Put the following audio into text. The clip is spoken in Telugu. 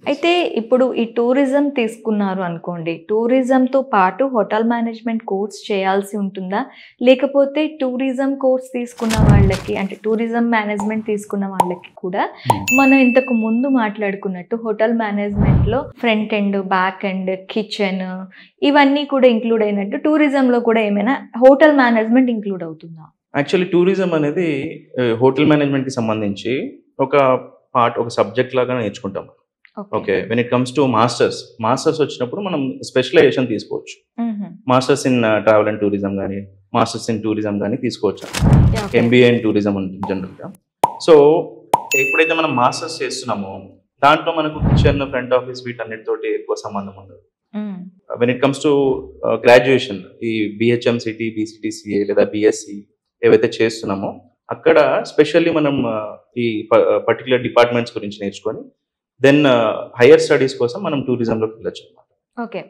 అయితే ఇప్పుడు ఈ టూరిజం తీసుకున్నారు అనుకోండి. టూరిజంతో పాటు హోటల్ మేనేజ్మెంట్ కోర్స్ చేయాల్సి ఉంటుందా? లేకపోతే టూరిజం కోర్స్ తీసుకున్న వాళ్ళకి అంటే టూరిజం మేనేజ్మెంట్ తీసుకున్న వాళ్ళకి కూడా మనం ఇంతకు ముందు మాట్లాడుకున్నట్టు హోటల్ మేనేజ్మెంట్‌లో front end, back end, kitchen ఇవన్నీ కూడా ఇంక్లూడ్ అయినట్టు టూరిజంలో కూడా ఏమైనా హోటల్ మేనేజ్మెంట్ ఇంక్లూడ్ అవుతుందా? యాక్చువల్లీ టూరిజం అనేది హోటల్ మేనేజ్మెంట్‌కి సంబంధించి ఒక ఒక సబ్జెక్ట్ లాగా నేర్చుకుంటాం. Okay. Okay. When it comes to masters వచ్చినప్పుడు మనం స్పెషలైజేషన్ తీసుకోవచ్చు. హుహు. Masters in travel and tourism గాని, మాస్టర్స్ ఇన్ టూరిజం గాని తీసుకోవచ్చు. ఓకే. ఎంబీఏ ఇన్ టూరిజం ఉంటుంది జనరల్‌గా. సో, ఎప్పుడైతే మనం మాస్టర్స్ చేస్తున్నామో, దాంట్లో మనకు కిచెన్, ఫ్రంట్ ఆఫీస్ వీటన్నిటితోటి ఎక్కువ సంబంధం ఉండదు. హ్మ్. When it comes to graduation ఈ బీహెచ్ఎంసీటీ, బీసీటీసీఏ లేదా బీఎస్సీ ఏవైతే చేస్తున్నామో, అక్కడ స్పెషల్లీ మనం ఈ పర్టిక్యులర్ డిపార్ట్మెంట్స్ గురించి నేర్చుకొని దెన్ హైయర్ స్టడీస్ కోసం మనం టూరిజంలోకి వెళ్ళొచ్చనమాట. ఓకే.